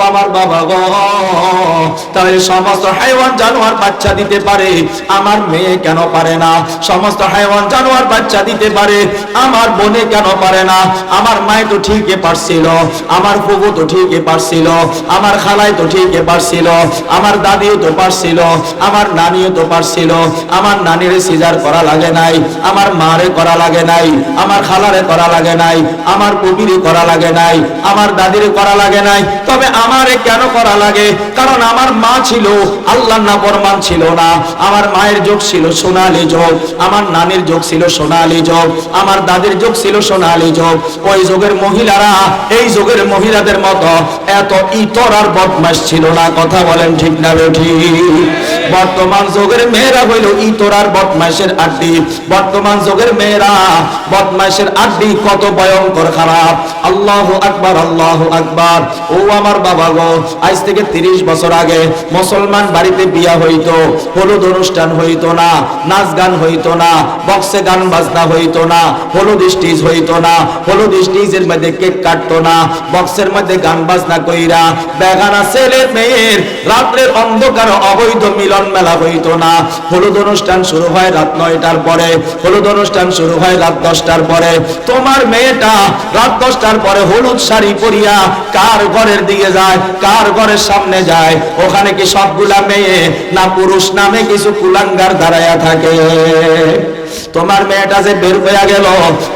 আমার বাবা গো, তাহলে সমস্ত হাইওয়ান জানোয়ার বাচ্চা দিতে পারে, আমার মেয়ে কেন পারে না? সমস্ত হাইওয়ান জানোয়ার বাচ্চা দিতে পারে, আমার বোনে কেন পারে না? আমার মায় তো ঠিকই পারছিল, আমার ফুফু তো ঠিকই পারছিল, আমার খালাই তো ঠিকই পারছিল, আমার দাদিও তো পারছিল, আমার নানিও তো পারছিল। আমার নানির সিজার করা লাগে নাই, আমার মারে করা লাগে নাই, আমার খালারে করা লাগে নাই, আমার কবিরে করা লাগে নাই, আমার দাদিরে করা লাগে নাই। তবে আমারে কেন করা লাগে? কারণ আমার মা ছিল আল্লাহর নাফরমান ছিল না। আমার মায়ের যুগ ছিল সোনালী যুগ, আমার নানির যুগ ছিল সোনালী যুগ, আমার দাদির যুগ ছিল সোনালী যুগ। ওই যুগের মহিলারা এই যুগের মহিলাদের মতো এত ইতর আর বদমাশ ছিল না। কথা বলেন ঠিক না বেঠিক? বর্তমান যুগের মেয়েরা হইল ইতর আর বদমাশের আড্ডি। বর্তমান যুগের মেয়েরা বদমাশের আড্ডি, কত ভয়ঙ্কর খারাপ। আল্লাহু আকবার, আল্লাহু আকবার। ও আমার বাবা গো, আজ থেকে 30 বছর আগে মুসলমান বাড়িতে বিয়া হইতো, হলুদ অনুষ্ঠান হইতো না, নাচ গান হইতো না, বক্সে গান বাজনা হইতো না, হলুদ স্টেজ হইতো না, হলুদ স্টেজের মধ্যে কেক কাটতো না, বক্সের মধ্যে গান বাজনা কইরা বেগানা ছেলে মেয়ের রাত্রের অন্ধকার অবৈধ মিলন মেলা হইতো না। হলুদ অনুষ্ঠান শুরু হয় রাত 9টার পরে, হলুদ অনুষ্ঠান শুরু হয় রাত 10টার পরে। তোমার মেয়েটা রাত 10টার পরে হলুদ শাড়ি পরিয়া কার ঘরের দিকে যায়, কার ঘরের সামনে যায়? ওখানে কি সবগুলা মেয়ে না পুরুষ নামে কিছু কুলাঙ্গার দাঁড়ায়া থাকে? তোমার মেয়েটা যে বের হয়ে গেল,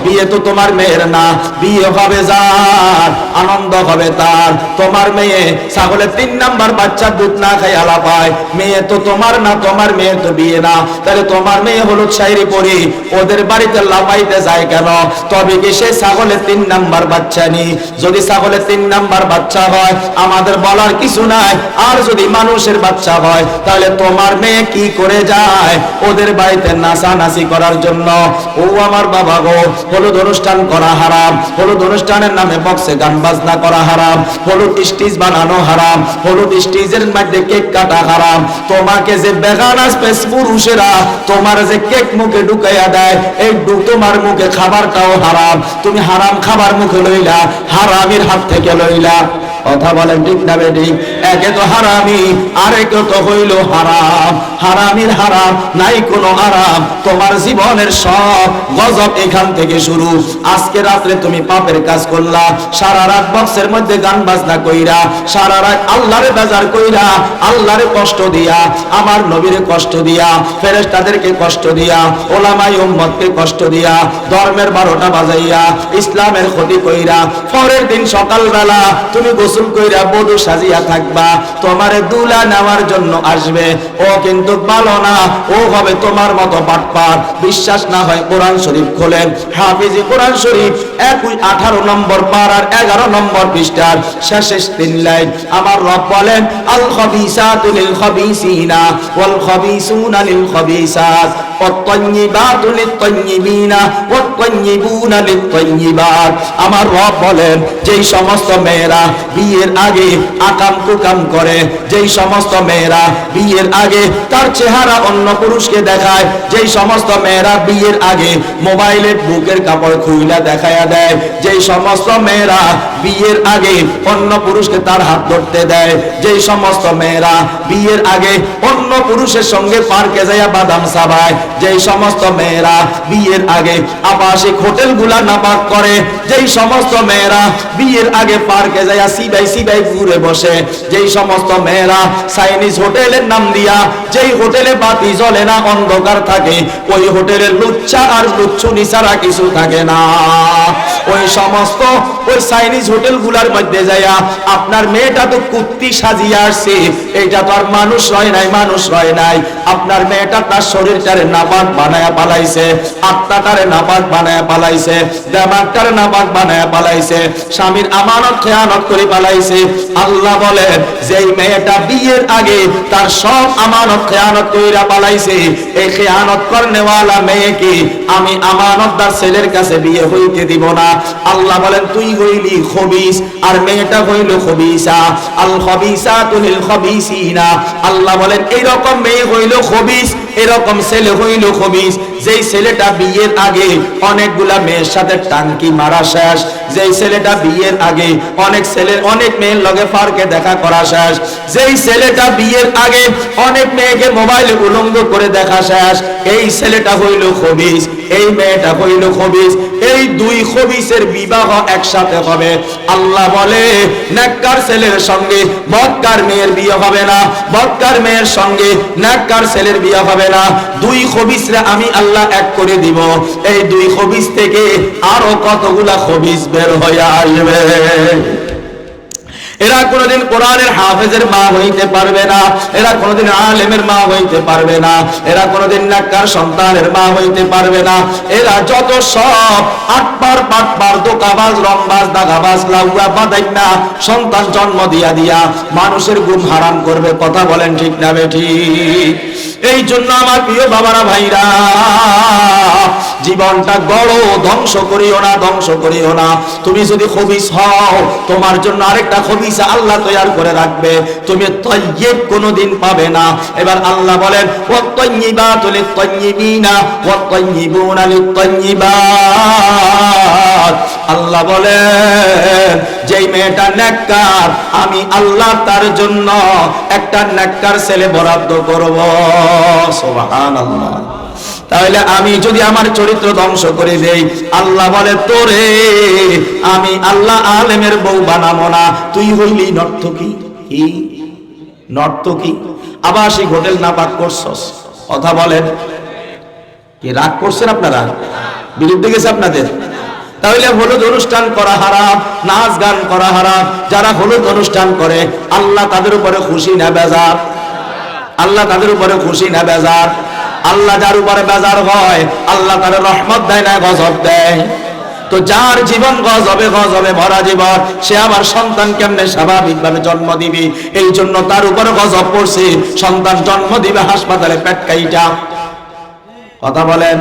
বিয়ে তো তোমার মেয়ের না, বিয়ে হবে যার, আনন্দ হবে তার। তোমার মেয়ে ছাগলের 3 নাম্বার বাচ্চা দুধ না খাই আলা পায়, মেয়ে তো তোমার না, তোমার মেয়ে তো বিয়ে না। তাহলে তোমার মেয়ে হলুদ শাড়ি পরি ওদের বাড়িতে লাফাইতে যায় কেন? তবে কি সে ছাগলের 3 নাম্বার বাচ্চা নি? যদি ছাগলের 3 নাম্বার বাচ্চা হয় আমাদের বলার কিছু নাই। আর যদি মানুষের বাচ্চা হয় তাহলে তোমার মেয়ে কি করে যায় ওদের বাড়িতে নাচানাচি করার জন্য? ও আমার বাবা গো, হলুদ অনুষ্ঠান করা হারাম, হলুদ অনুষ্ঠানের নামে বক্সে গান বাজনা করা হারাম, হলুদ স্টেজ বানানো হারাম, হলুদ স্টেজের মধ্যে কেক কাটা হারাম। তোমাকে যে বেগানা স্পেস পুরুষেরা তোমার যে কেক মুখে ঢুকাইয়া দেয়, এই তোমার মুখে খাবারটাও হারাম। তুমি হারাম খাবার মুখে লইলা, হারামের হাত থেকে লইলা। কথা বলেন ঠিক না বেঠিক? একে তো হারামি, আরেকে তো হইল হারাম। হারামির হারাম নাই কোনো আরাম। তোমার জীবনের সব গজব এখান থেকে শুরু। আজকে রাত্রে তুমি পাপের কাজ করলা, সারা রাত বক্সের মধ্যে গান বাজনা কইরা, সারা রাত আল্লাহরে বেজার কইরা, আল্লাহরে কষ্ট দিয়া, আমার নবীরে কষ্ট দিয়া, ফেরেশতাদেরকে কষ্ট দিয়া, ওলামায়ে উম্মতকে কষ্ট দিয়া, ধর্মের 12টা বাজাইয়া, ইসলামের ক্ষতি কইরা, পরের দিন সকালবেলা তুমি গোসল কইরা বধূ সাজিয়া থাকবা, তোমারে দুলা নেওয়ার জন্য আসবে। ও কিন্তু ভালো না, ও হবে তোমার মতো বাটপার। বিশ্বাস না হয় কোরআন শরীফ খোলেন, হাফিজি কোরআন শরীফ 18 নম্বর পারার 11 নম্বর পৃষ্ঠার শেষে 3 লাইন আমার রব বলেন, আল খাবিসাতু লিল খাবিসিনা ওয়াল খাবিসুনা লিল খাবিসাত ওয়াত-তাইয়্যিবাতু লিত-তাইয়্যিবিনা ওয়াত-তাইয়্যিবুনা লিত-তাইয়্যিবাত। আমার রব বলেন, যেই সমস্ত মেয়েরা বিয়ের আগে আকাম কুকাম করে, যেই সমস্ত মেয়েরা বিয়ের আগে তার চেহারা অন্য পুরুষকে দেখায়, যেই সমস্ত মেয়েরা বিয়ের আগে মোবাইলে বুকের কাপড় খুইলা দেখায়া দেয়, যেই সমস্ত মেয়েরা বিয়ের আগে অন্য পুরুষকে তার হাত ধরতে দেয়, যেই সমস্ত মেয়েরা বিয়ের আগে অন্য পুরুষের সঙ্গে পার্কে যাইয়া বাদাম চাবায়, যেই সমস্ত মেয়েরা বিয়ের আগে আবাসিক হোটেলগুলা নাপাক করে, যেই সমস্ত মেয়েরা বিয়ের আগে পার্কে যাইয়া সিবাই ঘুরে বসে, যেই সমস্ত মেয়েরা চাইনিজ হোটেলের নাম দিয়া, যেই হোটেলে বাতি জ্বলে না, অন্ধকার থাকে, ওই হোটেলের লুচ্চা আর লুচ্চুনি ছাড়া কিছু থাকে না। ওই সমস্ত ওই চাইনিজ হোটেলগুলার মধ্যে যাইয়া আপনার মেয়েটা তো কুত্তি সাজিয়ে আসছে, এইটা তো আর মানুষ রয় নাই, মানুষ রয় নাই। আপনার মেয়েটা তার শরীরটারে নাপাক বানায়া পালাইছে, আত্মাটারে নাপাক বানায়া পালাইছে, দেমাগটারে নাপাক বানায়া পালাইছে, স্বামীর আমানত খেয়ানত করে পালাইছে। আল্লাহ বলেন, যেই মেয়েটা বিয়ের আগে তার সব আমানত খেয়ানত কইরা পালাইছে, এই খেয়ানত করনেওয়ালা মেয়েকে আমি আমানতদার ছেলের কাছে বিয়ে হইতে দিব না। আল্লাহ বলেন, তুই হইলি খবিস আর মেয়েটা হইল খবিসা, আল খবিসাতু লিল খবিসিনা। আল্লাহ বলেন, এই রকম মেয়ে হইল খবিস, এরকম ছেলে হইল খবিস, যেই ছেলেটা বিয়ের আগে অনেকগুলা মেয়ের সাথে টাঙ্কি মারা শেষ, যেই ছেলেটা বিয়ের আগে অনেক মেয়ের লগে পার্কে দেখা করা শেষ, যেই ছেলেটা বিয়ের আগে অনেক মেয়েকে মোবাইলে উলঙ্গ করে দেখা শেষ, এই ছেলেটা হইল খবিস, এই মেয়েটা হইল খবিস। এই দুই খবিসের বিবাহ একসাথে হবে। আল্লাহ বলে নেককার ছেলের সঙ্গে বদকার মেয়ের বিয়ে হবে না, বদকার মেয়ের সঙ্গে নেককার ছেলের বিয়ে হবে না। দুই খবিসরা আমি আল্লাহ এক করে দিব। এই দুই খবিস থেকে আরো কতগুলা খবিস বের হয়ে আসবে। এরা কোনোদিন কোরআনের হাফেজের মা হইতে পারবে না, এরা কোনোদিন আলেমের মা হইতে পারবে না, এরা কোনোদিন নেককার সন্তানের মা হইতে পারবে না। এরা যত সব আটবার পাটবার দোকাবাজ রংবাজ দাগাবাজ লাউয়া বাদাইনা সন্তান জন্ম দিয়া দিয়া মানুষের ঘুম হারাম করবে। কথা বলেন ঠিক না বেঠিক? এই জন্য আমার প্রিয় বাবারা ভাইরা, জীবনটা গড়ো, ধ্বংস করিও না, ধ্বংস করিও না। তুমি যদি খবিস হও, তোমার জন্য আরেকটা খবিস আল্লাহ তৈয়ার করে রাখবে, তুমি তাইয়্যিব কোনোদিন পাবে না। এবার আল্লাহ বলেন ওয়াত-তাইয়্যিবাতু লিত-তাইয়্যিবিনা ওয়াত-তাইয়্যিবুনা লিত-তাইয়্যিবাত। আল্লাহ বলেন যেই মেয়েটা নেককার, আমি আল্লাহ তার জন্য একটা নেককার ছেলে বরাদ্দ করব। সুবহানাল্লাহ। তাহলে আমি যদি আমার চরিত্র ধ্বংস করে দেই, আল্লাহ বলে তোরে আমি আল্লাহ আলেমের বউ বানাবো না, তুই হইলি নর্তকী। কি নর্তকী? আবাসিক হোটেল না পাক করছস? কথা বলেন। কি রাগ করছেন আপনারা? বিরুদ্ধে গেছে আপনাদের? তাহলে হলুদ অনুষ্ঠান করা হারাম, নাচ গান করা হারাম। যারা হলুদ অনুষ্ঠান করে আল্লাহ তাদের উপরে খুশি না বেজার? আল্লাহ তাদের উপরে খুশি না বেজার? আল্লাহ যার উপরে বেজার হয় আল্লাহ তার রহমত দেয় না গজব দেয়? তো যার জীবন গজবে গজবে ভরা জীবন, সে আবার সন্তান কেমনে স্বাভাবিকভাবে জন্ম দিবে? এই জন্য তার উপরে গজব পড়ছে, সন্তান জন্ম দিবে হাসপাতালে পেট কাইটা। কথা বলেন।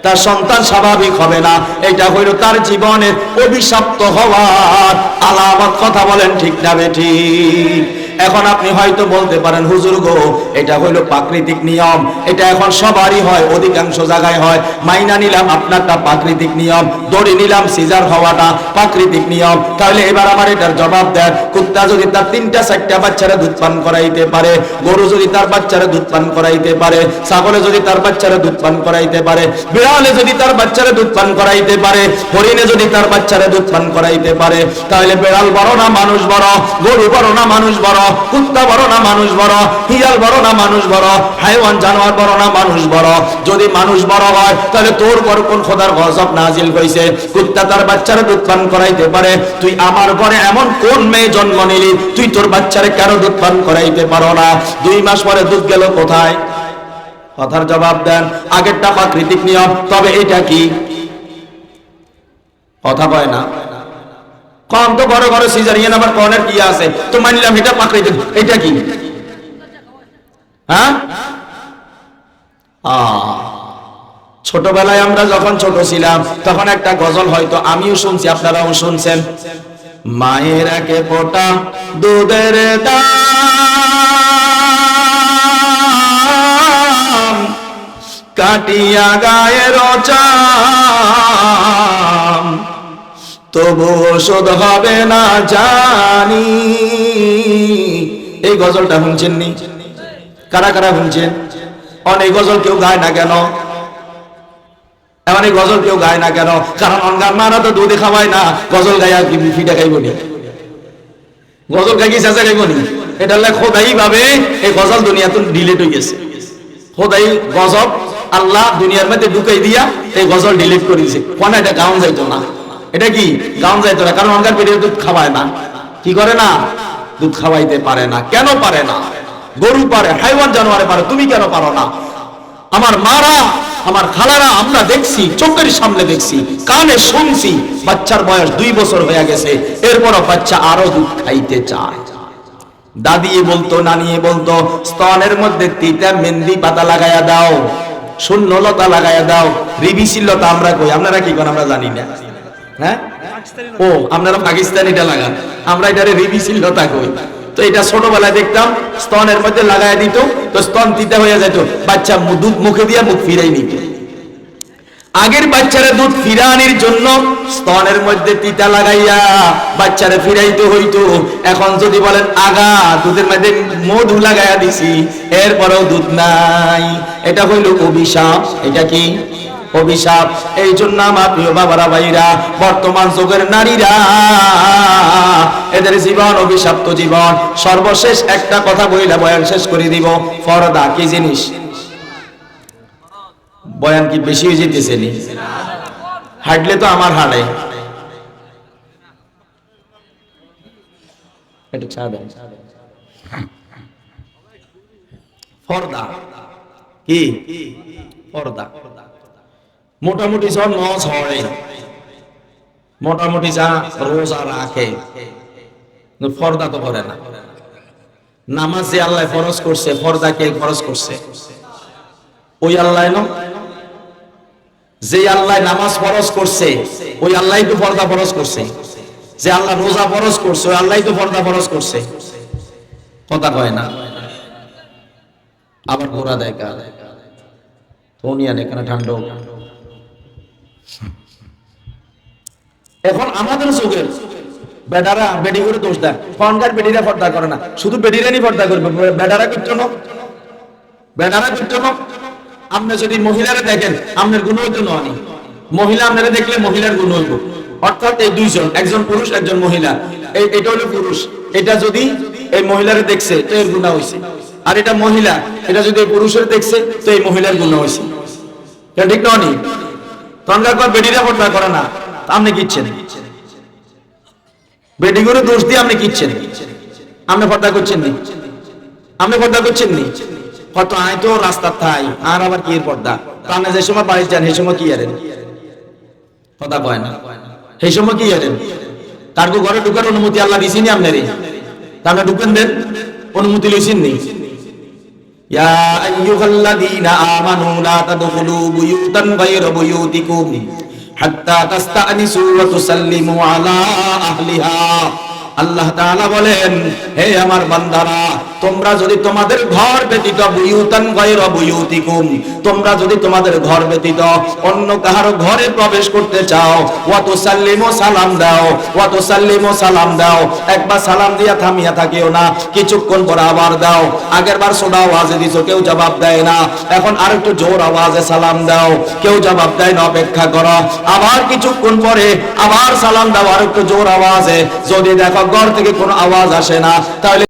তার সন্তান স্বাভাবিক হবে না, এটা হইল তার জীবনের অভিশপ্ত হওয়ার আলামত। কথা বলেন ঠিক না বেঠিক? এখন আপনি হয়তো বলতে পারেন হুজুর গো এটা হইলো প্রাকৃতিক নিয়ম, এটা এখন সবারই হয়, অধিকাংশ জায়গায় হয়, মাইনা নিলাম আপনারটা প্রাকৃতিক নিয়ম, দড়ি নিলাম সিজার হওয়াটা প্রাকৃতিক নিয়ম। তাহলে এবার আমার এটার জবাব দেন, কুত্তা যদি তার 3টা 4টা বাচ্চারা দুধ পান করাইতে পারে, গরু যদি তার বাচ্চারা দুধ পান করাইতে পারে, ছাগলে যদি তার বাচ্চারা দুধ পান করাইতে পারে, বিড়ালে যদি তার বাচ্চারা দুধ পান করাইতে পারে, হরিণে যদি তার বাচ্চারা দুধ পান করাইতে পারে, তাহলে বিড়াল বড় না মানুষ বড়? গরু বড় না মানুষ বড়? কুত্তা বড় না মানুষ বড়? হিয়াল বড় না মানুষ বড়? হাইওয়ান জানোয়ার বড় না মানুষ বড়? যদি মানুষ বড় হয় তাহলে তোর পর কোন খোদার গজব নাজিল হইছে? কুত্তা তার বাচ্চারা দুধ পান করাইতে পারে, তুই আমার ঘরে এমন কোন মেয়ে জন্ম নিলি তুই তোর বাচ্চারে কেন দুধ পান করাইতে পারো না? 2 মাস পরে দুধ গেল কোথায়? কথার জবাব দেন। আগেরটা প্রাকৃতিক নিয়ম, তবে এটা কি? কথা কয় না। কম তো ঘরে ঘরে সিজারিয়ান, আবার কর্নার কি আছে? তো মানলাম এটা প্রাকৃতিক, এটা কি? হ্যাঁ, ছোটবেলায় আমরা যখন ছোট ছিলাম তখন একটা গজল হয়তো আমিও শুনছি, আপনারাও শুনছেন। মায়ের একে ফোঁটা দুধের দাম কাটিয়া গায়ের চাম, তবু শোধ হবে না জানি। এই গজলটা শুনছেন নি? কারা কারা শুনছেন? অনেক গজল কেউ গায় না কেন? এমন এই গজল কেউ গায় না কেন? কারণ অনগান মারা তো দুধে খাওয়ায় না, গজল গায়া কি ফিটা খাইব নি? গজল গাই কি চেঁচা খাইব নি? এটা খোদাই ভাবে এই গজল দুনিয়া তো ডিলিট হয়ে গেছে। খোদাই গজব আল্লাহ দুনিয়ার মধ্যে ঢুকাই দিয়া এই গজল ডিলিট করে দিয়েছে। কোন এটা গাউন যাইতো না, এটা কি গাউন যাইতো না, কারণ অনগার পেটে দুধ খাওয়ায় না। কি করে না? দুধ খাওয়াইতে পারে না। কেন পারে না? গরু পারে, হাইওয়ান জানোয়ারে পারে, তুমি কেন পারো না? আমার মারা, আমার খালারা আমরা দেখছি, চোখের সামনে দেখছি, কানে শুনছি, বাচ্চার বয়স 2 বছর হয়ে গেছে, এরপরও বাচ্চা আরো দুধ খাইতে চায়। দাদি বলতো, নানি বলতো স্তনের মধ্যে 3টা মেহেন্দি পাতা লাগাইয়া দাও, শূন্যলতা লাগাইয়া দাও। রিবিশিলতা আমরা কই, আপনারা কি করেন আমরা জানি না। হ্যাঁ, ও আপনারা পাকিস্তানিটা লাগান, আমরা এটারে রিবিশিলতা কই। তো এটা ছোটবেলায় দেখতাম স্তনের মধ্যে লাগাই দিত, তো স্তন তিতা হয়ে যেত, বাচ্চা দুধ মুখে দিয়ে মুখ ফিরাই নিত। আগের বাচ্চারা দুধ ফিরানির জন্য স্তনের মধ্যে তিতা লাগাইয়া বাচ্চারা ফিরাইতে হইতো। এখন যদি বলেন আগা দুধের মধ্যে মধু লাগাইয়া দিছি, এরপরেও দুধ নাই, এটা হইল অভিশাপ। এটা কি অভিশাপ। এই জন্য আমার প্রিয় বাবারা ভাইরা, বর্তমান যুগের নারীরা এদের জীবন অভিশপ্ত জীবন। সর্বশেষ একটা কথা বইলা বয়ান শেষ করে দিব। পর্দা কি জিনিস? বয়ান কি বেশি হয়ে যেতেছে নি? হাঁটলে তো আমার হাঁটে। পর্দা কি? পর্দা মোটামুটি সব নজ হয়, মোটামুটি যা রোজা রাখে, পর্দা তো করে না। নামাজ যে আল্লাহ ফরজ করছে, পর্দা কে ফরজ করছে? ওই আল্লাহ না, যে আল্লাহ নামাজ ফরজ করছে ওই আল্লাহ তো পর্দা ফরজ করছে। যে আল্লাহ রোজা ফরজ করছে ওই আল্লাহ তো পর্দা ফরজ করছে। কথা কয় না। আবার ঘোরা দেয় কার ধনিয়া এখানে ঠান্ডা। এখন আমাদের যুগের বেটারা বেডি করে দোষ দেয়, ফনকার বেডিরা পর্দা করে না, শুধু বেডিরানি পর্দা করবে, বেটারা করছো না, বেটারা করছো না। আপনি যদি মহিলারা দেখেন আপনার গুণ হইতো না, মহিলা আপনারা দেখলে মহিলার গুণ হইব। অর্থাৎ এই দুইজন, একজন পুরুষ একজন মহিলা, এটা হলো পুরুষ, এটা যদি এই মহিলারে দেখছে তো এর গুণা হইছে। আর এটা মহিলা, এটা যদি এই পুরুষের দেখছে তো এই মহিলার গুণা হইছে। ঠিক না? তখনকার বেডিরা পর্দা করে না, আপনি কিচ্ছেন বেডি করে দোষ দিয়ে আপনি কিচ্ছেন, আপনি পর্দা করছেন নি? আপনি পর্দা করছেন নি? কত আয় তো রাস্তার থাই, আর আবার কি পর্দা? আপনি যে সময় বাড়ি যান সেই সময় কি আরেন? কথা কয় না। সেই সময় কি আরেন? তার ঘরে ঢুকার অনুমতি আল্লাহ দিছিনি আপনারই, তাহলে ঢুকেন দেন, অনুমতি লইছেন নি? ইয়া আইয়ুহাল্লাযীনা আমানু লা তাদখুলু বুয়ুতান গায়রা বুয়ুতিকুম হাত্তা তাস্তানিসু ওয়া তুসাল্লিমু আলা আহলিহা। আল্লাহ তাআলা বলেন, হে আমার বান্দারা, তোমরা যদি তোমাদের ঘর ব্যতীত বুয়ুতান গায়রা বুয়ুতিকুম, তোমরা যদি তোমাদের ঘর ব্যতীত অন্য কারো ঘরে প্রবেশ করতে চাও, ওয়া তুসাল্লিমু সালাম দাও, ওয়া তুসাল্লিমু সালাম দাও, একবার সালাম দিয়া থামিয়া থাকিও না, কিছুক্ষণ পর আবার দাও। আগেরবার ছোট আওয়াজে দিছো, কেউ জবাব দেয় না, এখন আরেকটু জোর আওয়াজে সালাম দাও, কেউ জবাব দেয় না, অপেক্ষা করো, আবার কিছুক্ষণ পরে আবার সালাম দাও আরেকটু জোর আওয়াজে। যদি দেখো ঘর থেকে কোনো আওয়াজ আসে না, তাহলে